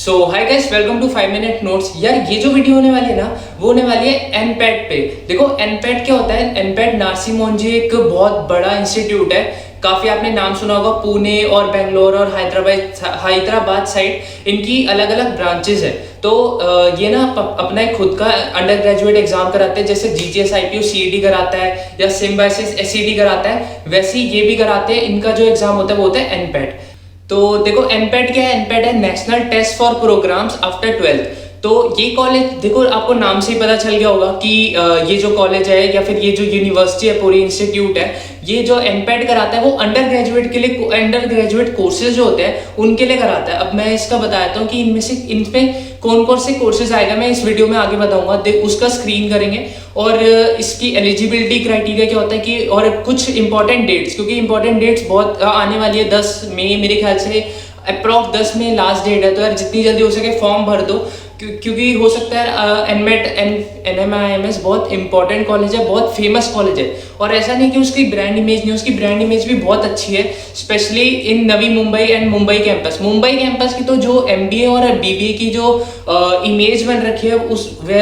So hi guys, welcome to 5 minute notes. यार ये जो वीडियो होने वाली है ना, वो होने वाली है एनपैट पे। देखो एनपैट क्या होता है। एनपैट नार्सी मोंजी एक बहुत बड़ा इंस्टीट्यूट है। काफी आपने नाम सुना होगा। पुणे और बेंगलोर और हैदराबाद साइड इनकी अलग अलग ब्रांचेस है। तो ये ना अपना एक खुद का अंडर ग्रेजुएट एग्जाम कराते हैं, जैसे जीजीएस आईपीयू सीईटी कराता है या सिम्बायोसिस एसईटी कराता है, वैसे ही ये भी कराते हैं। इनका जो एग्जाम होता है वो होता है एनपैट। तो देखो एनपैट क्या है। एनपैट है national test for programmes after 12th। तो ये कॉलेज देखो, आपको नाम से ही पता चल गया होगा कि ये जो कॉलेज है या फिर ये जो यूनिवर्सिटी है, पूरी इंस्टीट्यूट है, ये जो एनपैट कराता है वो अंडर ग्रेजुएट के लिए, अंडर ग्रेजुएट कोर्सेज जो होते हैं उनके लिए कराता है। अब मैं इसका बताता हूँ कि इनमें कौन कौन से कोर्सेज आएगा, मैं इस वीडियो में आगे बताऊंगा। उसका स्क्रीन करेंगे और इसकी एलिजिबिलिटी क्राइटेरिया क्या होता है कि, और कुछ इंपॉर्टेंट डेट्स, क्योंकि इंपॉर्टेंट डेट्स बहुत आने वाली है। 10 मई मेरे ख्याल से अप्रॉक्स 10 में लास्ट डेट है। तो यार जितनी जल्दी हो सके फॉर्म भर दो, क्योंकि हो सकता है एनमेट एनएमआईएमएस बहुत इंपॉर्टेंट कॉलेज है, बहुत फेमस कॉलेज है। और ऐसा नहीं कि उसकी ब्रांड इमेज नहीं, उसकी ब्रांड इमेज भी बहुत अच्छी है, specially in Navi Mumbai and Mumbai campus. Mumbai campus की तो जो एमबीए और बीबीए की जो इमेज बन रखी है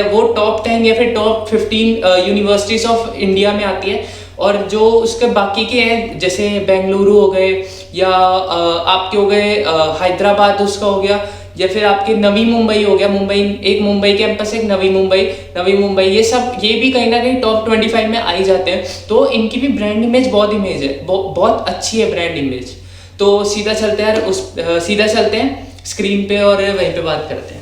वो टॉप 10 या फिर टॉप 15 यूनिवर्सिटीज ऑफ इंडिया में आती है। और जो उसके बाकी के हैं, जैसे बेंगलुरु हो गए या आपके हो गए हैदराबाद उसका हो गया, या फिर आपके नवी मुंबई हो गया। मुंबई एक मुंबई कैंपस, एक नवी मुंबई, ये सब ये भी कहीं ना कहीं टॉप 25 में आ ही जाते हैं। तो इनकी भी ब्रांड इमेज बहुत इमेज है, बहुत अच्छी है ब्रांड इमेज। तो सीधा चलते हैं यार, सीधा चलते हैं स्क्रीन पे और वहीं पे बात करते हैं।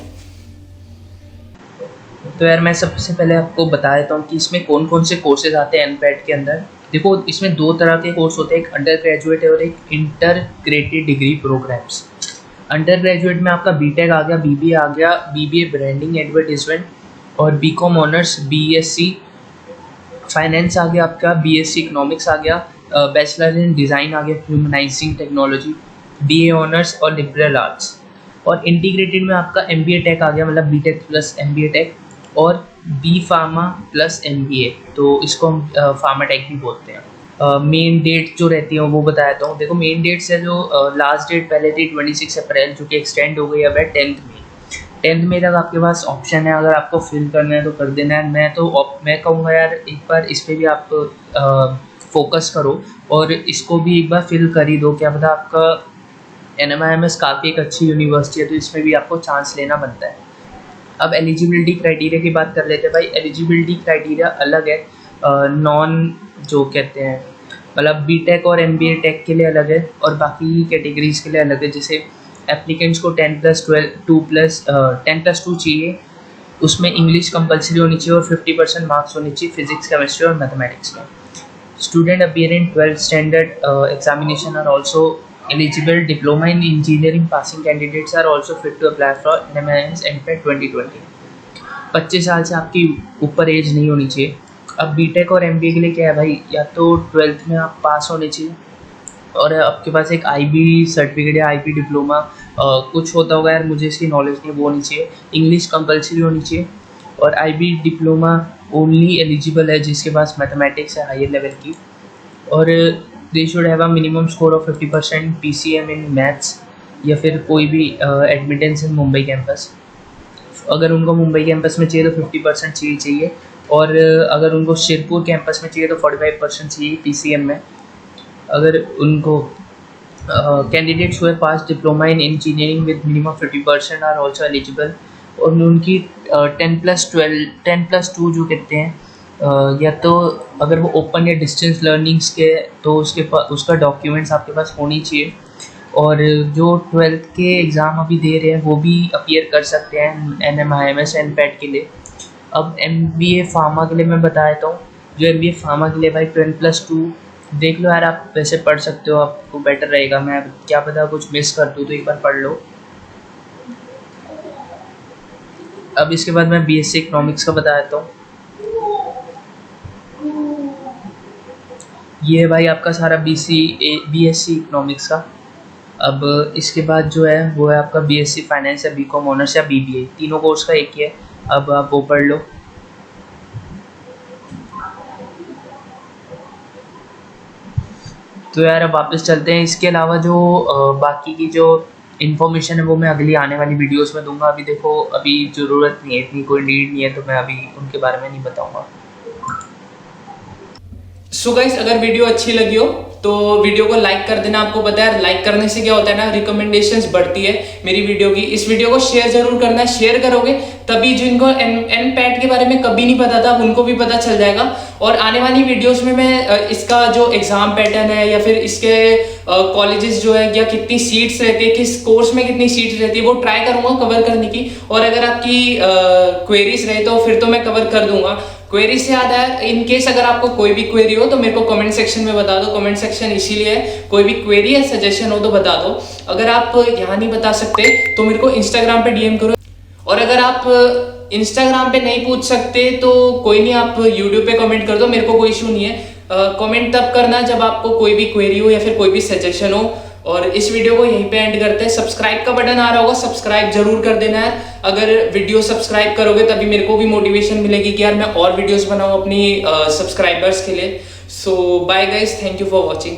तो यार मैं सबसे पहले आपको बता देता हूँ कि इसमें कौन कौन से कोर्सेज आते हैं एनपैट के अंदर। देखो इसमें दो तरह के कोर्स होते हैं, एक अंडर ग्रेजुएट है और एक integrated degree programmes. Undergraduate में आपका बीटेक आ गया, बीबीए आ गया, बीबीए ब्रांडिंग एडवर्टीजमेंट, और बीकॉम ऑनर्स बीएससी फाइनेंस आ गया आपका, बीएससी इकोनॉमिक्स आ गया, बैचलर इन डिज़ाइन आ गया, ह्यूमनाइजिंग टेक्नोलॉजी, बीए ऑनर्स और लिबरल आर्ट्स। और इंटीग्रेटेड में आपका एमबीए टेक आ गया, मतलब बीटेक प्लस एमबीए टेक, और बी फार्मा प्लस एमबीए। तो इसको हम फार्मा टेक भी बोलते हैं। मेन डेट जो रहती है वो बता देता हूँ। देखो मेन डेट्स है जो लास्ट डेट पहले थी 26 अप्रैल, जो कि एक्सटेंड हो गई अब है 10th मई तक आपके पास ऑप्शन है। अगर आपको फिल करना है तो कर देना है। मैं कहूँगा यार एक बार इस पर भी आप फोकस करो और इसको भी एक बार फिल कर ही दो। क्या पता, आपका एनएमआईएमएस काफ़ी एक अच्छी यूनिवर्सिटी है, तो इसमें भी आपको चांस लेना बनता है। अब एलिजिबिलिटी क्राइटेरिया की बात कर लेते हैं भाई। एलिजिबिलिटी क्राइटेरिया अलग है, नॉन जो कहते हैं, मतलब बीटेक और एमबीए टेक के लिए अलग है और बाकी कैटेगरीज के लिए अलग है। जैसे एप्लीकेंट्स को 10+2 चाहिए, उसमें इंग्लिश कंपलसरी होनी चाहिए और 50% मार्क्स होनी चाहिए फिजिक्स, केमिस्ट्री और मैथमेटिक्स में। Student appearing 12th standard examination are also eligible. Diploma in engineering passing candidates are also fit to apply for NMIS NPET 2020। 25 साल से आपकी ऊपर एज नहीं होनी चाहिए। अब बीटेक और एमबीए के लिए क्या है भाई, या तो 12th में आप पास होने चाहिए और आपके पास एक आईबी सर्टिफिकेट या आईबी डिप्लोमा कुछ होता होगा यार, मुझे इसकी नॉलेज नहीं, वो होनी चाहिए। इंग्लिश कंपलसरी होनी चाहिए और आईबी डिप्लोमा ओनली एलिजिबल है जिसके पास मैथमेटिक्स है हायर लेवल की। और they should have a minimum score of 50% PCM in maths या फिर कोई भी एडमिटेंस इन मुंबई कैंपस। अगर उनको मुंबई कैंपस में चाहिए तो 50% चाहिए और अगर उनको शिरपुर कैंपस में चाहिए तो 45% चाहिए पीसीएम में। अगर उनको कैंडिडेट्स हुए pass diploma in engineering with minimum 50% are also eligible. और उनकी 10+2 जो कहते हैं, या तो अगर वो ओपन या डिस्टेंस लर्निंग्स के, तो उसका डॉक्यूमेंट्स आपके पास होनी चाहिए। और जो 12th के एग्ज़ाम अभी दे रहे हैं वो भी अपीयर कर सकते हैं एनएमआईएमएस एनपैट के लिए। अब एमबीए फार्मा के लिए मैं बता देता हूँ। जो एमबीए फार्मा के लिए भाई 10+2 देख लो यार, आप वैसे पढ़ सकते हो, आपको बेटर रहेगा। मैं क्या पता कुछ मिस कर दूँ तो एक बार पढ़ लो। अब इसके बाद मैं बीएससी इकोनॉमिक्स का बता देता हूँ। ये है भाई आपका सारा बीएससी इकोनॉमिक्स का। अब इसके बाद जो है वो है आपका बीएससी फाइनेंस या बीकॉम ऑनर्स या बीबीए, तीनों कोर्स का एक ही है। अब आप वो पढ़ लो। तो यार अब वापस चलते हैं। इसके अलावा जो बाकी की जो इन्फॉर्मेशन है वो मैं अगली आने वाली वीडियोस में दूंगा। अभी देखो अभी ज़रूरत नहीं है, इतनी कोई नीड नहीं है, तो मैं अभी उनके बारे में नहीं बताऊंगा। सो गाइस, अगर वीडियो अच्छी लगी हो तो वीडियो को लाइक कर देना। आपको पता है लाइक करने से क्या होता है ना, रिकमेंडेशंस बढ़ती है मेरी वीडियो की। इस वीडियो को शेयर जरूर करना, शेयर करोगे तभी जिनको एनपैट के बारे में कभी नहीं पता था उनको भी पता चल जाएगा। और आने वाली वीडियोस में मैं इसका जो एग्जाम पैटर्न है या फिर इसके कॉलेजेस जो है या कितनी सीट्स रहती है, किस कोर्स में कितनी सीट्स रहती है, वो ट्राई करूंगा कवर करने की। और अगर आपकी क्वेरीज रहे तो फिर तो मैं कवर कर दूंगा। क्वेरी से याद है, इन केस अगर आपको कोई भी क्वेरी हो तो मेरे को कमेंट सेक्शन में बता दो। कमेंट सेक्शन इसीलिए है, कोई भी क्वेरी या सजेशन हो तो बता दो। अगर आप यहाँ नहीं बता सकते तो मेरे को इंस्टाग्राम पे डीएम करो। और अगर आप इंस्टाग्राम पे नहीं पूछ सकते तो कोई नहीं, आप यूट्यूब पे कमेंट कर दो, मेरे को कोई इशू नहीं है। कमेंट तब करना जब आपको कोई भी क्वेरी हो या फिर कोई भी सजेशन हो। और इस वीडियो को यहीं पे एंड करते हैं। सब्सक्राइब का बटन आ रहा होगा, सब्सक्राइब जरूर कर देना है। अगर वीडियो सब्सक्राइब करोगे तभी मेरे को भी मोटिवेशन मिलेगी कि यार मैं और वीडियोस बनाऊं अपनी सब्सक्राइबर्स के लिए। So bye guys, thank you for watching.